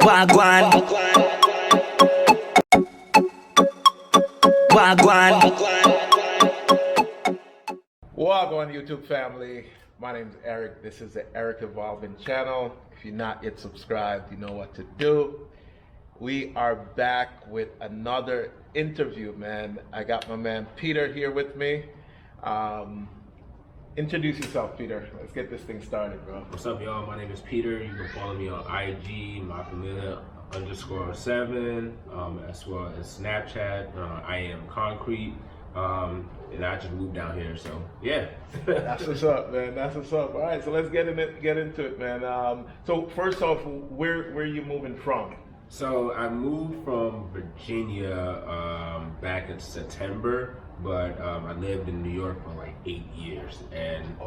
Wagwan. Wagwan. Wagwan YouTube family. My name is Eric. This is the Eric Evolving channel. If you're not yet subscribed, you know what to do. We are back with another interview, man. I got my man Peter here with me. Introduce yourself, Peter. Let's get this thing started, bro. What's up, y'all? My name is Peter. You can follow me on IG, _7, as well as Snapchat. I am Concrete, and I just moved down here, so yeah. That's what's up, man. That's what's up. All right, so let's get into it, man. So first off, where are you moving from? So I moved from Virginia back in September, but I lived in New York for like 8 years, and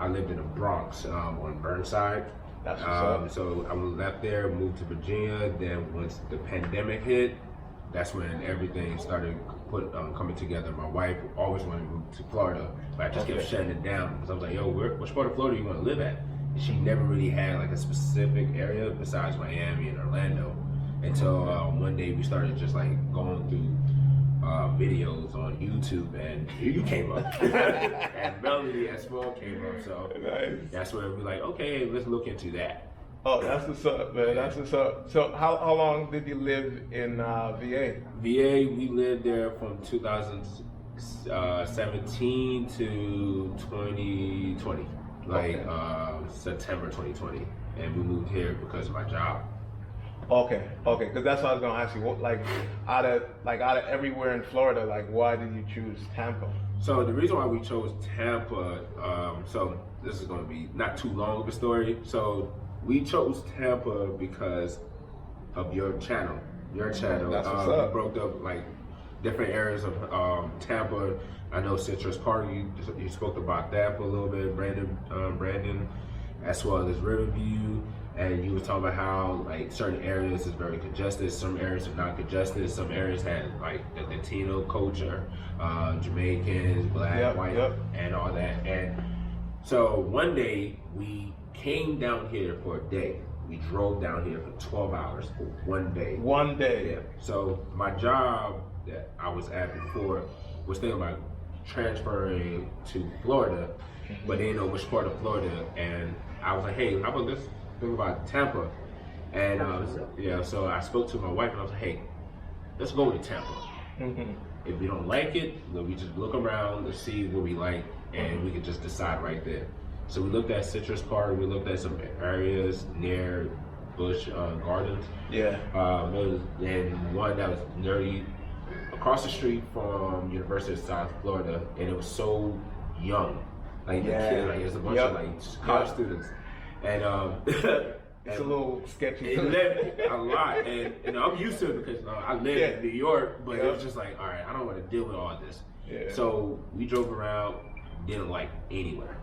I lived in the Bronx on Burnside. That's what's up. So I left there, moved to Virginia. Then once the pandemic hit, that's when everything started coming together. My wife always wanted to move to Florida, but I just kept shutting it down because I was like, "Yo, which part of Florida do you want to live at?" And she never really had like a specific area besides Miami and Orlando until one day we started just like going through videos on YouTube, and you came up, and Melody as well came up. So nice. That's where we're like, okay, let's look into that. Oh, that's what's up, man. That's what's up. So how long did you live in VA? VA, we lived there from 2017 to 2020, September 2020, and we moved here because of my job. Okay, because that's what I was gonna ask you. What, out of everywhere in Florida, why did you choose Tampa? So the reason why we chose Tampa, so this is gonna be not too long of a story. So we chose Tampa because of your channel. That's what's up. You broke up like different areas of Tampa. I know Citrus Park. You spoke about that for a little bit, Brandon, as well as Riverview. And you were talking about how like certain areas is very congested, some areas are not congested, some areas had like the Latino culture, Jamaicans, black, white, and all that. And so one day we came down here for a day. We drove down here for 12 hours for one day. One day. Yeah. So my job that I was at before was thinking about transferring to Florida, but they didn't know which part of Florida. And I was like, hey, how about this? Think about Tampa, and so I spoke to my wife and I was like, hey, let's go to Tampa. If we don't like it, then we just look around to see what we like, and we can just decide right there. So we looked at Citrus Park, we looked at some areas near Busch Gardens. Yeah. And one that was nearly across the street from University of South Florida, and it was so young, like the kid, like there's a bunch of like college students. And it's a little sketchy. It left a lot, and I'm used to it because I live in New York, but it was just like, all right, I don't want to deal with all this. Yeah. So we drove around, didn't like anywhere.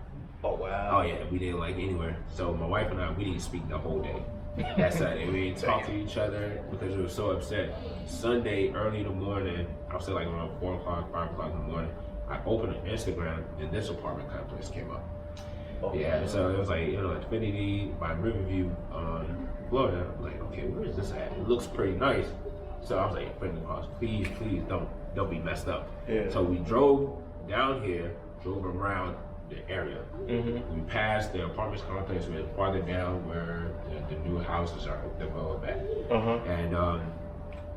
Oh wow. Oh yeah, we didn't like anywhere. So my wife and I, we didn't speak the whole day. That Saturday, we didn't talk to each other because we were so upset. Sunday, early in the morning, I was like around 4 o'clock, 5 o'clock in the morning, I opened Instagram and this apartment complex came up. So it was like, Infinity by Riverview on Florida. I'm like, okay, where is this at? It looks pretty nice. So I was like, Infinity House, please don't be messed up. Yeah. So we drove down here, drove around the area. We passed the apartment complex, we went farther down where the new houses are developed at. And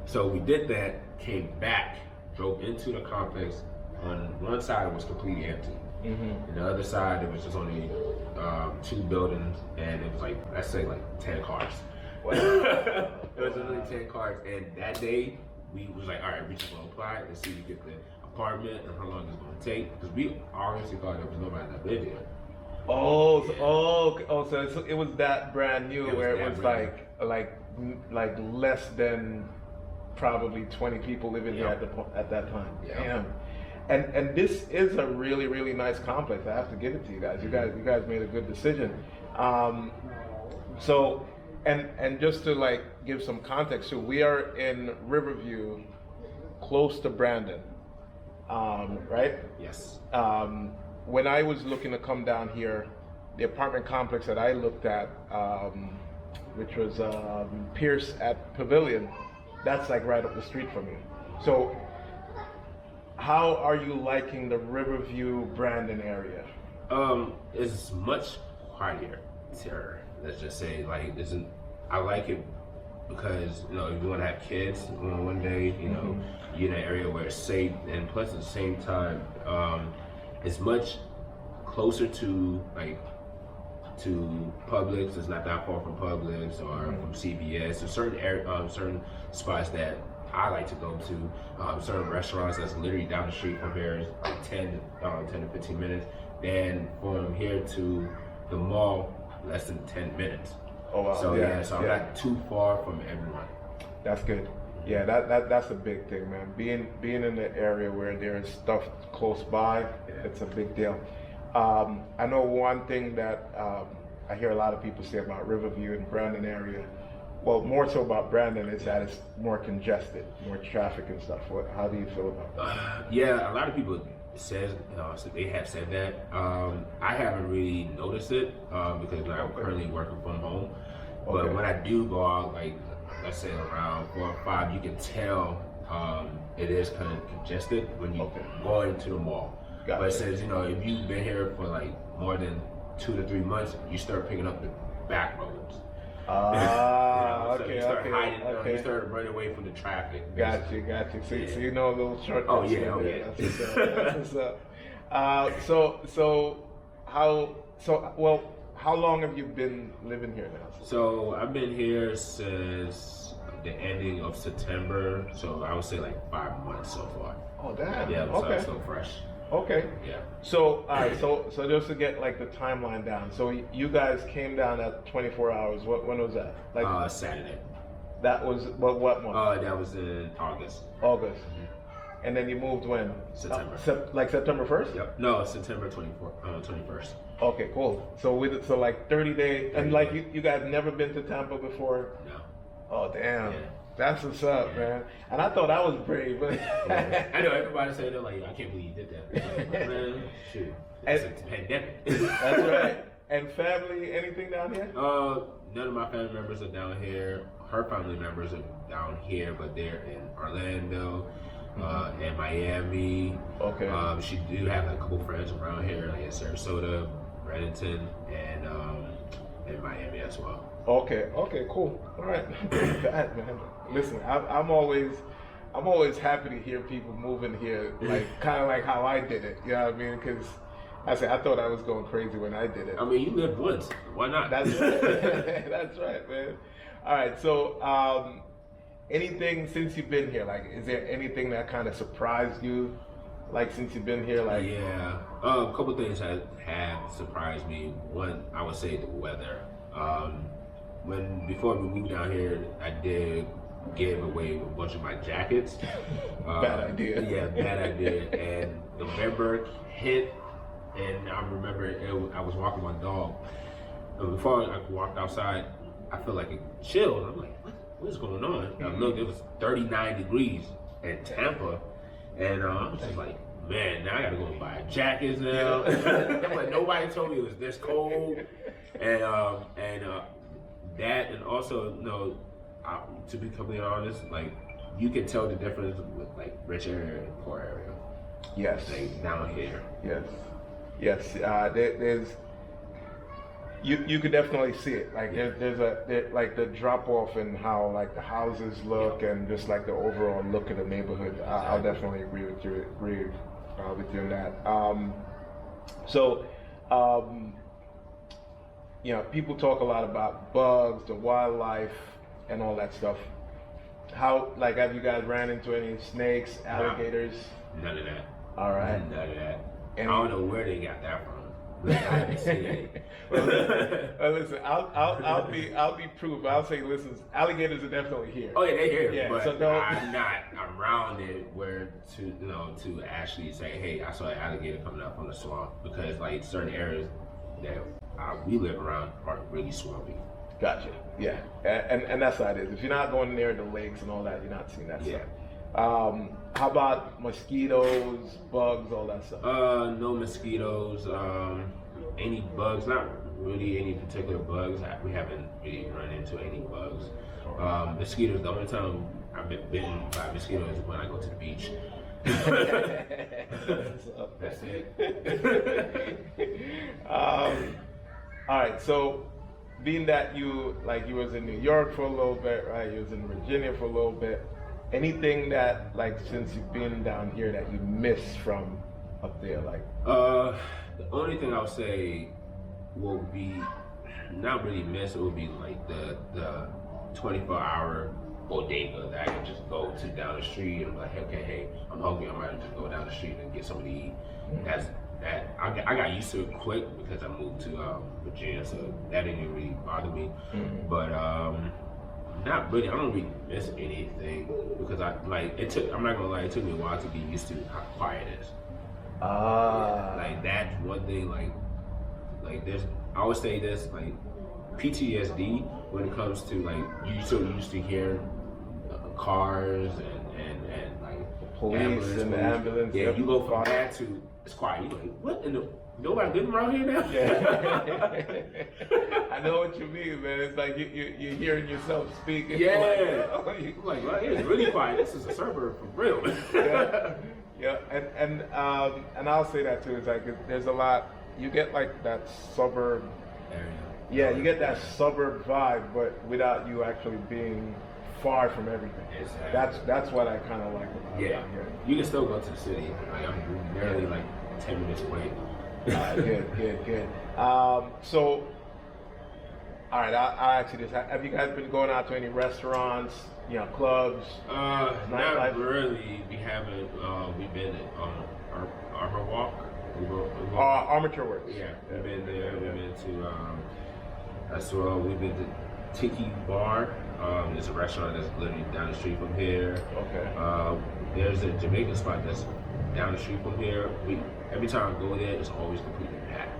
so we did that, came back, drove into the complex. On one side it was completely empty. And the other side, it was just only 2 buildings, and it was like, let's say like 10 cars. Wow. It was only 10 cars, and that day, we was like, all right, we just gonna apply and see if we get the apartment and how long it's gonna take, because we obviously thought there was nobody that lived here. So it was that brand new where it was like less than probably 20 people living here at that time. Damn. And this is a really, really nice complex. I have to give it to you guys. You guys made a good decision. So, and just to give some context, so we are in Riverview, close to Brandon, right? Yes. When I was looking to come down here, the apartment complex that I looked at which was Pierce at Pavilion. That's like right up the street from you. So, how are you liking the Riverview, Brandon area? It's much quieter. Let's just say, like, I like it because, you know, if you want to have kids one day, you know, you're in an area where it's safe, and plus at the same time, it's much closer to Publix. It's not that far from Publix or from CVS. There's certain spots that I like to go to, certain restaurants that's literally down the street from here, is like 10 to 15 minutes. Then from here to the mall, less than 10 minutes. Oh wow! So so I'm not too far from everyone. That's good. Yeah, that's a big thing, man. Being in the area where there is stuff close by, it's a big deal. I know one thing that I hear a lot of people say about Riverview and Brandon area. Well, more so about Brandon is that it's more congested, more traffic and stuff. How do you feel about that? Yeah, a lot of people so they have said that. I haven't really noticed it because I'm currently working from home. But when I do go out, like let's say around 4 or 5, you can tell it is kind of congested when you go into the mall. Gotcha. But it says, you know, if you've been here for like more than 2 to 3 months, you start picking up the back roads. You start hiding, you start running away from the traffic. Got you. So you know a little shortcuts. Oh yeah. That's what's up. How long have you been living here now? So I've been here since the ending of September. So I would say like 5 months so far. Oh damn. Yeah. So it's still fresh. Okay. Yeah. So, all right. So just to get like the timeline down. So you guys came down at 24 hours. When was that? Like Saturday. That was what month? That was in August. August. And then you moved when? September. Like September 1st? Yep. No, September 21st. Okay, cool. So like 30 days, and like you guys never been to Tampa before? No. Oh damn. Yeah. That's what's up, man. And I thought I was brave, but I know everybody said they're like, I can't believe you did that. Like, man, shoot, it's a pandemic. That's right. And family, anything down here? None of my family members are down here. Her family members are down here, but they're in Orlando and Miami. Okay. She do have a couple friends around here, like in Sarasota, Bradenton, and Miami as well. Okay, cool. All right. Bad, man. Listen, I'm always happy to hear people moving here, like kind of like how I did it. You know what I mean? Because I thought I was going crazy when I did it. I mean, you lived once. Why not? That's right. That's right, man. All right. So, anything since you've been here? Like, is there anything that kind of surprised you? Like since you've been here, like a couple things that have surprised me. One, I would say the weather. Before we moved down here, I did give away a bunch of my jackets. Bad idea. Yeah, bad idea. And November hit, and I remember I was walking my dog. And before I walked outside, I felt like it chilled. I'm like, what is going on? And I looked, it was 39 degrees in Tampa, and I was just like, man, now I gotta go buy jackets now. But nobody told me it was this cold, and that, and also, you know, to be completely honest, like you can tell the difference with like rich area and poor area. Yes. Like down here. Yes. There's you could definitely see it. Like there's like the drop off in how like the houses look and just like the overall look of the neighborhood. Exactly. I'll definitely agree with you on that. You know, people talk a lot about bugs, the wildlife, and all that stuff. How, like, have you guys ran into any snakes, alligators? None of that. All right. None of that. And I don't know where they got that from. I haven't seen it. Well, listen, I'll be proof. I'll say, listen, alligators are definitely here. Oh yeah, they're here. Yeah, but so I'm not around it where to actually say, hey, I saw an alligator coming up from the swamp, because like certain areas that we live around are really swampy. Gotcha. Yeah, and that's how it is. If you're not going near the lakes and all that, you're not seeing that stuff. How about mosquitoes, bugs, all that stuff? No mosquitoes. Any bugs? Not really any particular bugs. We haven't really run into any bugs. Mosquitoes, the only time I've been bitten by mosquitoes is when I go to the beach. That's it. All right, so being that you was in New York for a little bit, right? You was in Virginia for a little bit. Anything that since you've been down here that you miss from up there, the only thing I'll say will be not really miss. It would be like the 24-hour bodega that I can just go to down the street and be like, okay, hey, I'm hungry. I might just go down the street and get something to eat. I got used to it quick because I moved to Virginia, so that didn't really bother me. But not really. I don't really miss anything because I'm not gonna lie, it took me a while to get used to how quiet it is. That's one thing. Like there's, I always say this, like PTSD when it comes to you're so used to hearing cars and like police and the ambulance. Yeah, you go from that to it's quiet. You're like, what in the? Nobody good around here now? Yeah. I know what you mean, man. It's like you're hearing yourself speak. Yeah. Like, well, it's really quiet. This is a suburb for real. Yeah. And I'll say that too. It's like there's a lot. You get like that suburb area. Yeah, you get that suburb vibe, but without you actually being far from everything. Exactly. That's what I kind of like about it out here. You can still go to the city. I'm barely 10 minutes away. Good. So, all right, I'll ask you this. Have you guys been going out to any restaurants, clubs? Not really. We haven't. We've been at Arbor Walk. Armature Works. Yeah, we've been there. We've been to as well. We've been to Tiki Bar. There's a restaurant that's literally down the street from here. Okay. There's a Jamaican spot that's down the street from here. Every time I go there, it's always completely packed.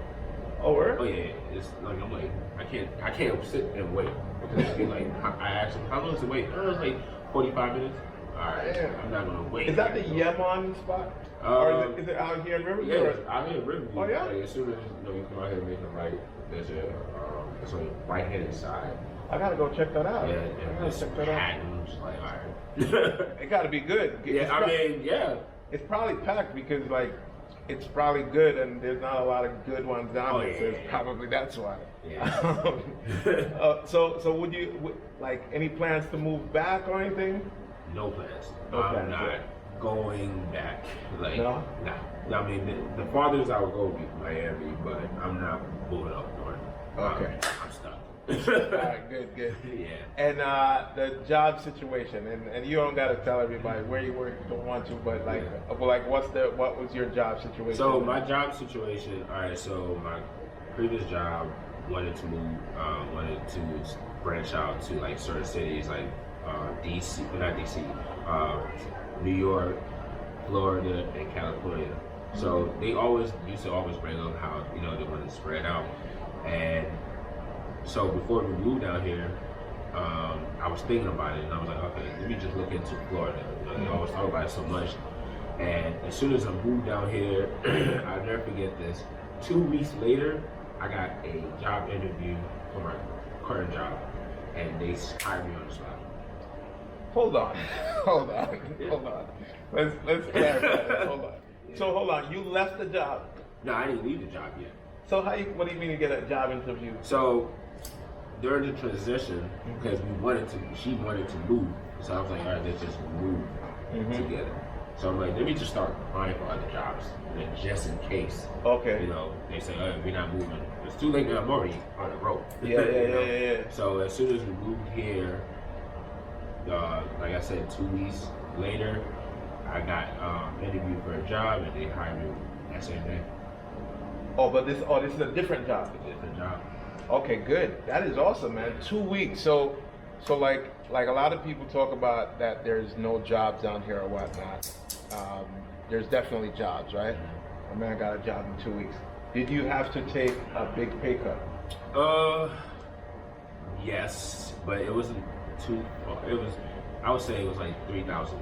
Oh, where? Oh yeah, it's like I'm like I can't sit and wait because it'd be like I asked him how long is the wait? Oh, it's like 45 minutes. All right, I'm not gonna wait. Is that the Yemon spot? Or is it out here in Riverview? Yeah, out here in Riverview. Oh yeah. Like, as soon as you come out here and make a right, there's it's on the right hand side. I gotta go check that out. Yeah, I gotta check that out. I'm just like, all right. It gotta be good. Yeah. It's probably packed because it's probably good and there's not a lot of good ones down there. So probably that's why. Yeah. So would you any plans to move back or anything? No plans. No I'm plans, not going back. No? Nah. I mean, the farthest I would go would be Miami, but I'm not moving up north. Okay. I'm stuck. All right, good. Yeah. And the job situation, and you don't gotta tell everybody where you work if you don't want to, but what was your job situation? So my job situation, all right. So my previous job wanted to move, wanted to branch out to certain cities DC, but not DC, New York, Florida, and California. So they used to always bring up how they wanted to spread out, and so before we moved down here, I was thinking about it, and I was like, okay, let me just look into Florida. They always talk about it so much, and as soon as I moved down here, I'll never forget this. 2 weeks later, I got a job interview for my current job, and they hired me on the spot. Hold on. Let's clarify this. Hold on. So hold on. You left the job. No, I didn't leave the job yet. So what do you mean you get a job interview? So during the transition, because she wanted to move, so I was like, all right, let's just move together. So I'm like, let me just start applying for other jobs, just in case. Okay. They say, oh, we're not moving. It's too late now. I'm already on the road. Yeah. So as soon as we moved here, like I said, 2 weeks later, I got interviewed for a job, and they hired me that same day. Oh, but this is a different job. It's a different job. Okay, good. That is awesome, man. 2 weeks. So like a lot of people talk about that there's no jobs down here or whatnot. There's definitely jobs, right? A man got a job in 2 weeks. Did you have to take a big pay cut? Yes, but it wasn't too. I would say it was like $3,000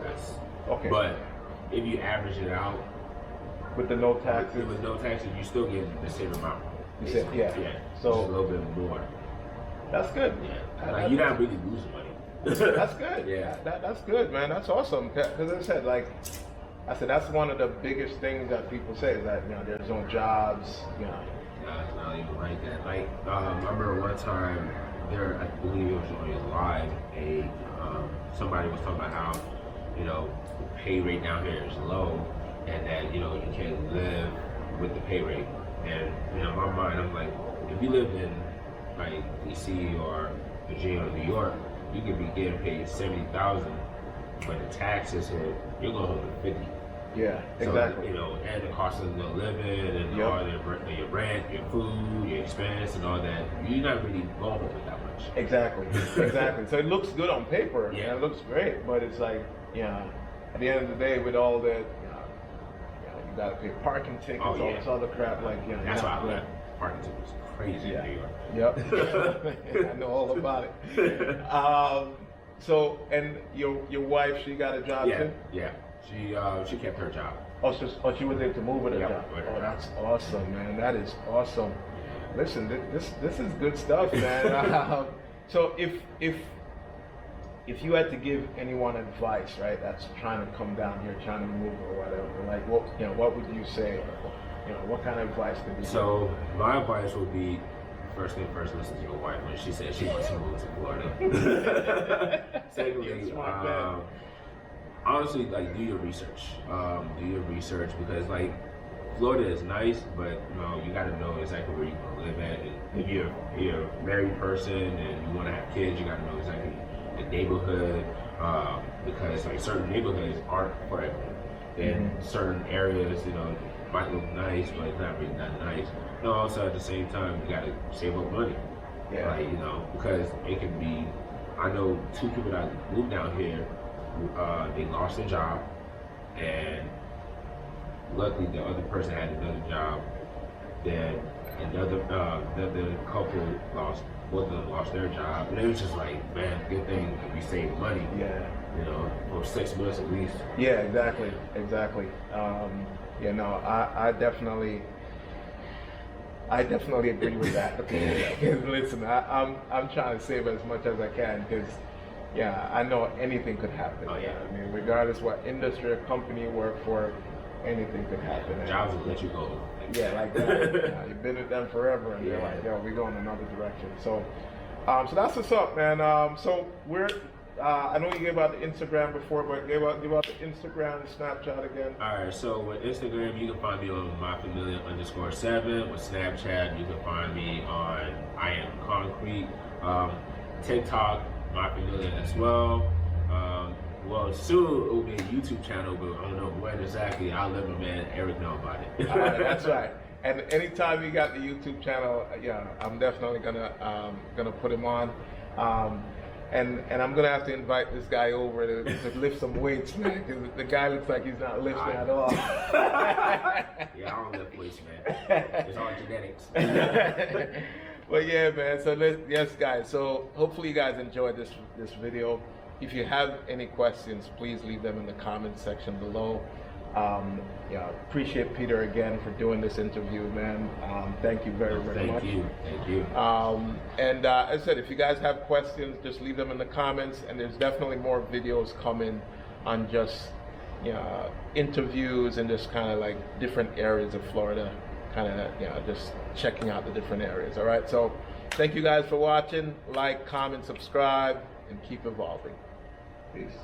less. Okay. But if you average it out, with the no taxes, with no taxes, you still get the same amount. You said, yeah. Yeah. So just a little bit more. that's good. Yeah. Like you're not really losing money. That's good. Yeah. That's good, man. That's awesome. Because I said, that's one of the biggest things that people say is that there's no jobs. Nah, it's not even like that. Like I remember one time I believe it was on a live. Somebody was talking about how the pay rate down here is low, and that you can't live with the pay rate. And in my mind, I'm like, if you live in like DC or Virginia or New York, you could be getting paid $70,000, but the taxes here, you're going home with 50. Yeah, so, exactly. And the cost of the living and all your rent, your food, your expense, and all that. You're not really going home with that much. Exactly. So it looks good on paper. Yeah, it looks great, but it's like, at the end of the day, with all that, you gotta pay parking tickets, all this other crap. Like, that's why I left. Parking tickets crazy in New York. Yep. I know all about it. So, and your wife, she got a job too? Yeah. She kept her job. She was able to move with her job. With her Oh, job. that's awesome, man. That is awesome. Listen, this is good stuff, man. So if you had to give anyone advice, right, that's trying to come down here, trying to move or whatever, like what would you say? Or, what kind of advice could you give? So my advice would be, first thing first, listen to your wife when she said she wants to move to Florida. Secondly, honestly, like do your research. Because like Florida is nice, but you got to know exactly where you're gonna live at. And if you're a married person and you want to have kids, you got to know exactly the neighborhood, because like certain neighborhoods aren't for everyone. And certain areas, might look nice, but it's not really that nice. Also at the same time, you got to save up money. Yeah. Like, because it can be. I know 2 people that moved down here. They lost their job, and luckily the other person had another job. Then another couple both of them lost their job, and it was just like, man, good thing we saved money. Yeah. For 6 months at least. Yeah, exactly. I definitely agree with that. Listen, I'm trying to save as much as I can because, I know anything could happen. Oh, yeah. I mean, regardless what industry or company you work for, anything could happen. Jobs will let you go. Yeah, like that. You've been with them forever, and they're like, we're going another direction. So, so that's what's up, man. So we're. I know you gave out the Instagram before, but give out the Instagram and Snapchat again. All right, so with Instagram, you can find me on myfamiliar_7. With Snapchat, you can find me on I Am Concrete. TikTok, myfamiliar as well. Well, soon it will be a YouTube channel, but I don't know when exactly. I'll let my man Eric know about it. All right, that's right. And anytime you got the YouTube channel, I'm definitely gonna put him on. And I'm gonna have to invite this guy over to lift some weights, man, because the guy looks like he's not lifting at all. Yeah, I don't lift weights, man. It's all genetics. Well, yeah, man. So yes, guys. So hopefully you guys enjoyed this video. If you have any questions, please leave them in the comment section below. Appreciate Peter again for doing this interview, man. Thank you very much. Thank you. And as I said, if you guys have questions, just leave them in the comments. And there's definitely more videos coming on just interviews and just kind of like different areas of Florida, kind of just checking out the different areas. All right. So thank you guys for watching. Like, comment, subscribe, and keep evolving. Peace.